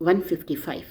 155।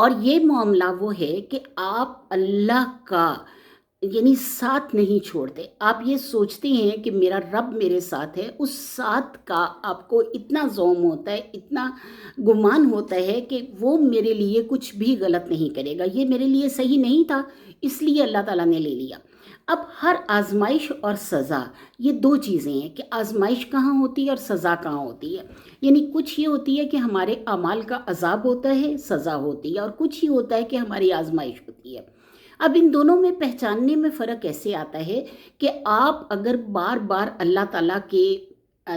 اور یہ معاملہ وہ ہے کہ آپ اللہ کا یعنی ساتھ نہیں چھوڑتے. آپ یہ سوچتے ہیں کہ میرا رب میرے ساتھ ہے، اس ساتھ کا آپ کو اتنا زوم ہوتا ہے، اتنا گمان ہوتا ہے کہ وہ میرے لیے کچھ بھی غلط نہیں کرے گا، یہ میرے لیے صحیح نہیں تھا، اس لیے اللہ تعالیٰ نے لے لیا. اب ہر آزمائش اور سزا یہ دو چیزیں ہیں کہ آزمائش کہاں ہوتی ہے اور سزا کہاں ہوتی ہے. یعنی کچھ یہ ہوتی ہے کہ ہمارے اعمال کا عذاب ہوتا ہے، سزا ہوتی ہے، اور کچھ یہ ہوتا ہے کہ ہماری آزمائش ہوتی ہے. اب ان دونوں میں پہچاننے میں فرق ایسے آتا ہے کہ آپ اگر بار بار اللہ تعالیٰ کے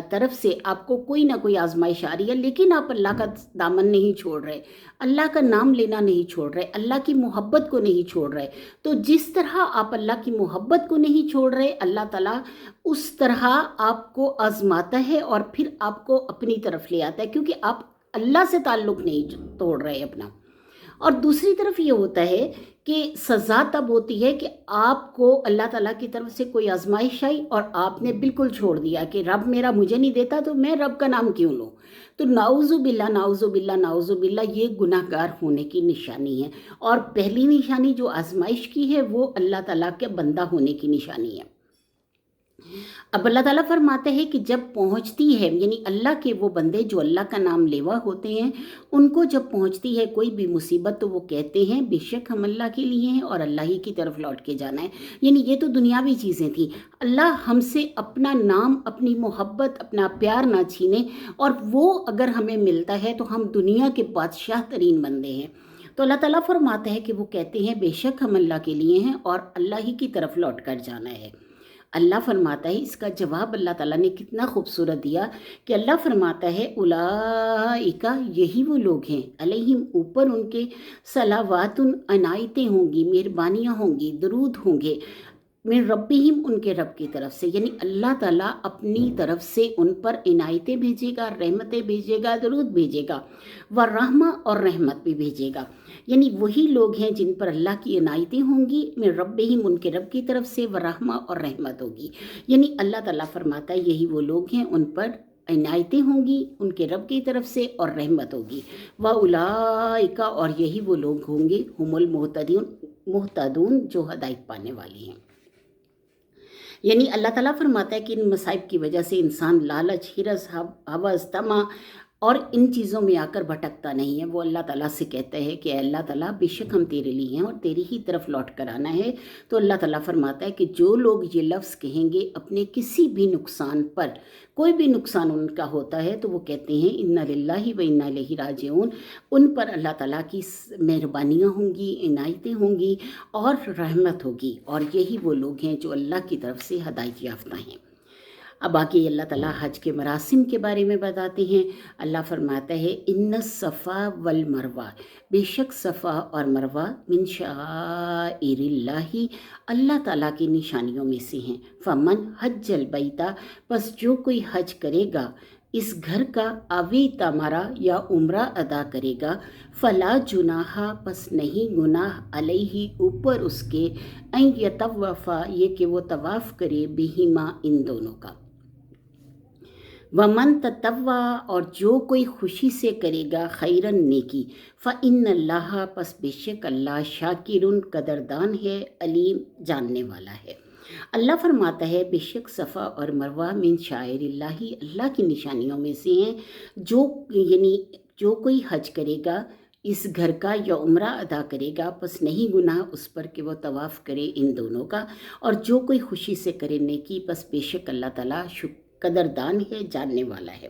طرف سے آپ کو کوئی نہ کوئی آزمائش آ رہی ہے، لیکن آپ اللہ کا دامن نہیں چھوڑ رہے، اللہ کا نام لینا نہیں چھوڑ رہے، اللہ کی محبت کو نہیں چھوڑ رہے، تو جس طرح آپ اللہ کی محبت کو نہیں چھوڑ رہے، اللہ تعالیٰ اس طرح آپ کو آزماتا ہے اور پھر آپ کو اپنی طرف لے آتا ہے، کیونکہ آپ اللہ سے تعلق نہیں توڑ رہے اپنا. اور دوسری طرف یہ ہوتا ہے کہ سزا تب ہوتی ہے کہ آپ کو اللہ تعالیٰ کی طرف سے کوئی آزمائش آئی اور آپ نے بالکل چھوڑ دیا کہ رب میرا مجھے نہیں دیتا تو میں رب کا نام کیوں لوں. تو نعوذ باللہ نعوذ باللہ نعوذ باللہ، یہ گناہ گار ہونے کی نشانی ہے. اور پہلی نشانی جو آزمائش کی ہے وہ اللہ تعالیٰ کے بندہ ہونے کی نشانی ہے. اب اللہ تعالیٰ فرماتے ہیں کہ جب پہنچتی ہے، یعنی اللہ کے وہ بندے جو اللہ کا نام لیوا ہوتے ہیں، ان کو جب پہنچتی ہے کوئی بھی مصیبت تو وہ کہتے ہیں بے شک ہم اللہ کے لیے ہیں اور اللہ ہی کی طرف لوٹ کے جانا ہے. یعنی یہ تو دنیاوی چیزیں تھیں، اللہ ہم سے اپنا نام، اپنی محبت، اپنا پیار نہ چھینے، اور وہ اگر ہمیں ملتا ہے تو ہم دنیا کے بادشاہ ترین بندے ہیں. تو اللہ تعالیٰ فرماتا ہے کہ وہ کہتے ہیں بے شک ہم اللہ کے لیے ہیں اور اللہ ہی کی طرف لوٹ کر جانا ہے. اللہ فرماتا ہے، اس کا جواب اللہ تعالیٰ نے کتنا خوبصورت دیا کہ اللہ فرماتا ہے اولئک، یہی وہ لوگ ہیں، علیہم، اوپر ان کے صلوات، عنایتیں ہوں گی، مہربانیاں ہوں گی، درود ہوں گے، من ربہم، ان کے رب کی طرف سے. یعنی اللہ تعالیٰ اپنی طرف سے ان پر عنایتیں بھیجے گا، رحمتیں بھیجے گا، درود بھیجے گا، ورحمہ، اور رحمت بھی بھیجے گا. یعنی وہی لوگ ہیں جن پر اللہ کی عنایتیں ہوں گی، من ربہم، ان کے رب کی طرف سے، ورحمہ، اور رحمت ہوگی. یعنی اللہ تعالیٰ فرماتا ہے یہی وہ لوگ ہیں ان پر عنایتیں ہوں گی ان کے رب کی طرف سے اور رحمت ہوگی. وَأُولَئِکَ، اور یہی وہ لوگ ہوں گے، ہم المہتدون، جو ہدایت پانے والے ہیں. یعنی اللہ تعالیٰ فرماتا ہے کہ ان مصائب کی وجہ سے انسان لالچ، ہرس، ہوس، طمع اور ان چیزوں میں آ کر بھٹکتا نہیں ہے. وہ اللہ تعالیٰ سے کہتا ہے کہ اے اللہ تعالیٰ بے شک ہم تیرے لیے ہیں اور تیری ہی طرف لوٹ کر آنا ہے. تو اللہ تعالیٰ فرماتا ہے کہ جو لوگ یہ لفظ کہیں گے اپنے کسی بھی نقصان پر، کوئی بھی نقصان ان کا ہوتا ہے تو وہ کہتے ہیں انا للہ و انا الیہ راجعون، ان پر اللہ تعالیٰ کی مہربانیاں ہوں گی، عنایتیں ہوں گی اور رحمت ہوگی. اور یہی وہ لوگ ہیں جو اللہ کی طرف سے ہدایت یافتہ ہیں. اب آگے اللہ تعالیٰ حج کے مراسم کے بارے میں بتاتے ہیں. اللہ فرماتا ہے ان الصفا والمروہ، بے شک صفا اور مروہ، من شعائر اللہ، اللہ تعالیٰ کی نشانیوں میں سے ہیں. فمن حج البیت، پس جو کوئی حج کرے گا اس گھر کا، اوی تمارا، یا عمرہ ادا کرے گا، فلا جناح، پس نہیں گناہ، علیہ، اوپر اس کے، ان یطوفا، یہ کہ وہ طواف کرے، بہما، ان دونوں کا. ومن تطوع، اور جو کوئی خوشی سے کرے گا، خیرن، نیکی، فإن اللہ، پس بے شک اللہ، شاکرن، قدردان ہے، علیم، جاننے والا ہے. اللہ فرماتا ہے بے شک صفا اور مروہ من شعائر اللہ، اللہ کی نشانیوں میں سے ہیں. یعنی جو کوئی حج کرے گا اس گھر کا یا عمرہ ادا کرے گا، پس نہیں گناہ اس پر کہ وہ طواف کرے ان دونوں کا. اور جو کوئی خوشی سے کرے نیکی، پس بے شک اللہ تعالیٰ قدردان ہے، جاننے والا ہے.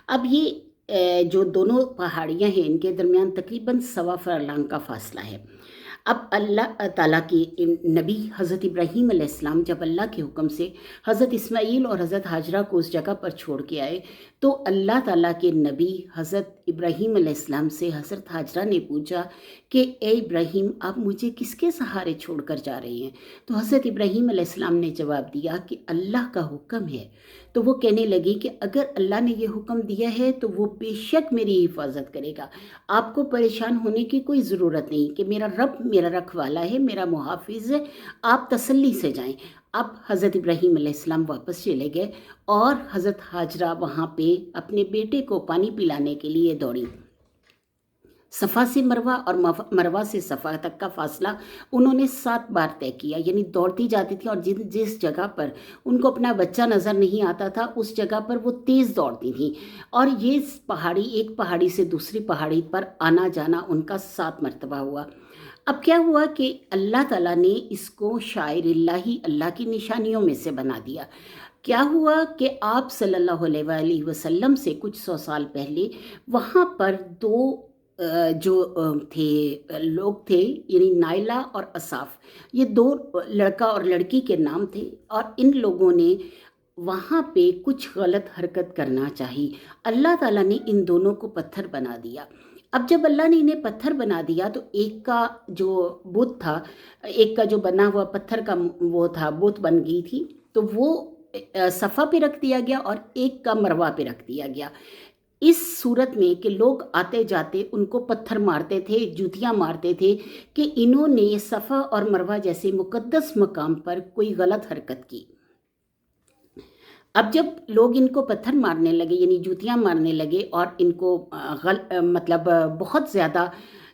اب یہ جو دونوں پہاڑیاں ہیں ان کے درمیان تقریباً 1.25 فرلانگ کا فاصلہ ہے. اب اللہ تعالیٰ کی نبی حضرت ابراہیم علیہ السلام جب اللہ کے حکم سے حضرت اسماعیل اور حضرت ہاجرہ کو اس جگہ پر چھوڑ کے آئے، تو اللہ تعالیٰ کے نبی حضرت ابراہیم علیہ السلام سے حضرت ہاجرہ نے پوچھا کہ اے ابراہیم، آپ مجھے کس کے سہارے چھوڑ کر جا رہے ہیں؟ تو حضرت ابراہیم علیہ السلام نے جواب دیا کہ اللہ کا حکم ہے. تو وہ کہنے لگی کہ اگر اللہ نے یہ حکم دیا ہے تو وہ بے شک میری حفاظت کرے گا، آپ کو پریشان ہونے کی کوئی ضرورت نہیں، کہ میرا رب میرا رکھوالا ہے، میرا محافظ ہے، آپ تسلی سے جائیں. اب حضرت ابراہیم علیہ السلام واپس چلے گئے اور حضرت ہاجرہ وہاں پہ اپنے بیٹے کو پانی پلانے کے لیے دوڑی. صفا سے مروہ اور مروہ سے صفا تک کا فاصلہ انہوں نے 7 بار طے کیا، یعنی دوڑتی جاتی تھی، اور جس جگہ پر ان کو اپنا بچہ نظر نہیں آتا تھا اس جگہ پر وہ تیز دوڑتی تھیں، اور یہ پہاڑی ایک پہاڑی سے دوسری پہاڑی پر آنا جانا ان کا 7 مرتبہ ہوا۔ اب کیا ہوا کہ اللہ تعالیٰ نے اس کو شاعر اللہ ہی، اللہ کی نشانیوں میں سے بنا دیا۔ کیا ہوا کہ آپ صلی اللہ علیہ وآلہ وسلم سے کچھ 100 سال پہلے وہاں پر 2 جو تھے لوگ تھے، یعنی نائلہ اور اصاف، یہ 2 لڑکا اور لڑکی کے نام تھے، اور ان لوگوں نے وہاں پہ کچھ غلط حرکت کرنا چاہی۔ اللہ تعالیٰ نے ان دونوں کو پتھر بنا دیا۔ اب جب اللہ نے انہیں پتھر بنا دیا تو ایک کا جو بت تھا، ایک کا جو بنا ہوا پتھر کا وہ تھا، بت بن گئی تھی، تو وہ صفا پہ رکھ دیا گیا اور ایک کا مروہ پہ رکھ دیا گیا، اس صورت میں کہ لوگ آتے جاتے ان کو پتھر مارتے تھے، جوتیاں مارتے تھے کہ انہوں نے صفا اور مروہ جیسے مقدس مقام پر کوئی غلط حرکت کی۔ اب جب لوگ ان کو پتھر مارنے لگے، یعنی جوتیاں مارنے لگے، اور ان کو مطلب بہت زیادہ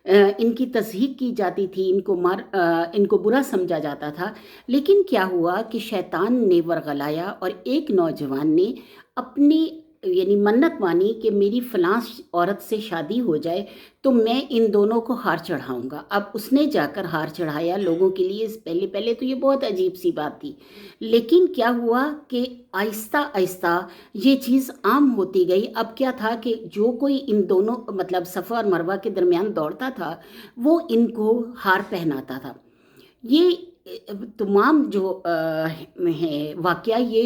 ان کی تصحیح کی جاتی تھی، ان کو برا سمجھا جاتا تھا، لیکن کیا ہوا کہ شیطان نے ورغلایا، اور ایک نوجوان نے اپنی یعنی منت مانی کہ میری فلاں عورت سے شادی ہو جائے تو میں ان دونوں کو ہار چڑھاؤں گا۔ اب اس نے جا کر ہار چڑھایا لوگوں کے لیے۔ پہلے تو یہ بہت عجیب سی بات تھی، لیکن کیا ہوا کہ آہستہ آہستہ یہ چیز عام ہوتی گئی۔ اب کیا تھا کہ جو کوئی ان دونوں مطلب صفا اور مروہ کے درمیان دوڑتا تھا وہ ان کو ہار پہناتا تھا۔ یہ تمام جو ہے واقعہ یہ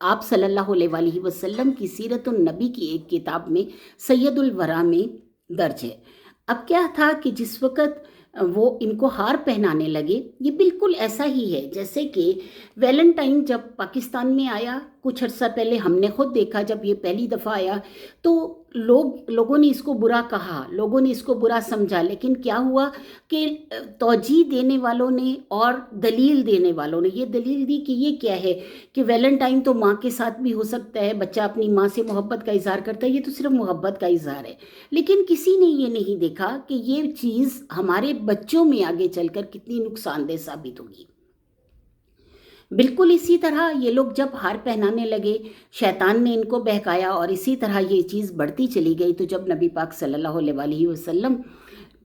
آپ صلی اللہ علیہ وآلہ وسلم کی سیرت النبی کی ایک کتاب میں سید الورا میں درج ہے۔ اب کیا تھا کہ جس وقت وہ ان کو ہار پہنانے لگے، یہ بالکل ایسا ہی ہے جیسے کہ ویلنٹائن جب پاکستان میں آیا کچھ عرصہ پہلے، ہم نے خود دیکھا جب یہ پہلی دفعہ آیا تو لوگوں نے اس کو برا کہا، لوگوں نے اس کو برا سمجھا، لیکن کیا ہوا کہ توجیہ دینے والوں نے اور دلیل دینے والوں نے یہ دلیل دی کہ یہ کیا ہے کہ ویلنٹائن تو ماں کے ساتھ بھی ہو سکتا ہے، بچہ اپنی ماں سے محبت کا اظہار کرتا ہے، یہ تو صرف محبت کا اظہار ہے، لیکن کسی نے یہ نہیں دیکھا کہ یہ چیز ہمارے بچوں میں آگے چل کر کتنی نقصان دہ ثابت ہوگی۔ بالکل اسی طرح یہ لوگ جب ہار پہنانے لگے، شیطان نے ان کو بہکایا، اور اسی طرح یہ چیز بڑھتی چلی گئی۔ تو جب نبی پاک صلی اللہ علیہ وآلہ وسلم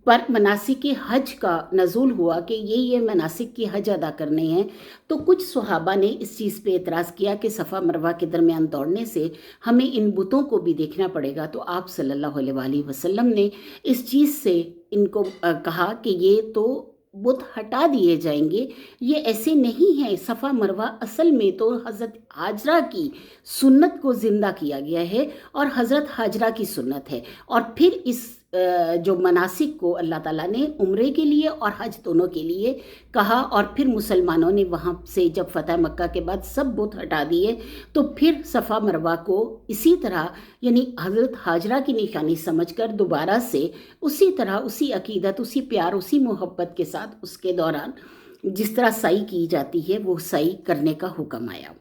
پر مناسک حج کا نزول ہوا کہ یہ مناسک کی حج ادا کرنے ہیں، تو کچھ صحابہ نے اس چیز پہ اعتراض کیا کہ صفا مروہ کے درمیان دوڑنے سے ہمیں ان بتوں کو بھی دیکھنا پڑے گا۔ تو آپ صلی اللہ علیہ وآلہ وسلم نے اس چیز سے ان کو کہا کہ یہ تو بت ہٹا دیے جائیں گے، یہ ایسے نہیں ہیں۔ صفا مروہ اصل میں تو حضرت حاجرہ کی سنت کو زندہ کیا گیا ہے، اور حضرت حاجرہ کی سنت ہے، اور پھر اس جو مناسک کو اللہ تعالیٰ نے عمرے کے لیے اور حج دونوں کے لیے کہا، اور پھر مسلمانوں نے وہاں سے جب فتح مکہ کے بعد سب بت ہٹا دیے تو پھر صفا مروہ کو اسی طرح یعنی حضرت حاجرہ کی نشانی سمجھ کر دوبارہ سے اسی طرح اسی عقیدت، اسی پیار، اسی محبت کے ساتھ اس کے دوران جس طرح سعی کی جاتی ہے وہ سعی کرنے کا حکم آیا۔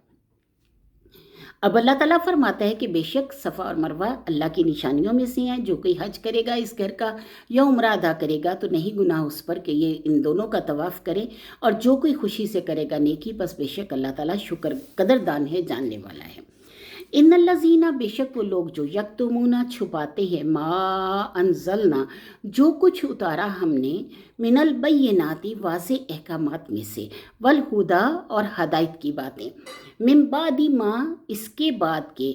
اب اللہ تعالیٰ فرماتا ہے کہ بے شک صفا اور مروہ اللہ کی نشانیوں میں سے ہیں، جو کوئی حج کرے گا اس گھر کا یا عمرہ ادا کرے گا تو نہیں گناہ اس پر کہ یہ ان دونوں کا طواف کرے، اور جو کوئی خوشی سے کرے گا نیکی، بس بے شک اللہ تعالیٰ شکر قدردان ہے، جاننے والا ہے۔ ان الذین، بے شک وہ لوگ جو یکتمون چھپاتے ہیں، ما انزلنا، جو کچھ اتارا ہم نے، من البینات، واضح احکامات میں سے، والہدی، اور ہدایت کی باتیں، من بعد ما، اس کے بعد کے،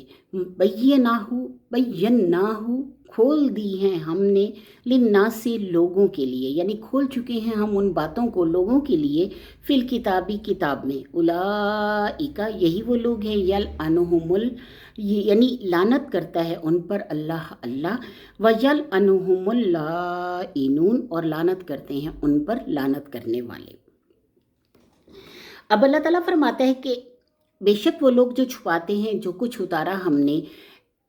بیناہ، کھول دی ہیں ہم نے، للناس، لوگوں کے لیے، یعنی کھول چکے ہیں ہم ان باتوں کو لوگوں کے لیے، فی الکتابی، کتاب میں، اولئک، یہی وہ لوگ ہیں، یلعنہم یعنی لعنت کرتا ہے ان پر اللہ، ویلعنہم اللاعنون، اور لعنت کرتے ہیں ان پر لعنت کرنے والے۔ اب اللہ تعالیٰ فرماتا ہے کہ بے شک وہ لوگ جو چھپاتے ہیں جو کچھ اتارا ہم نے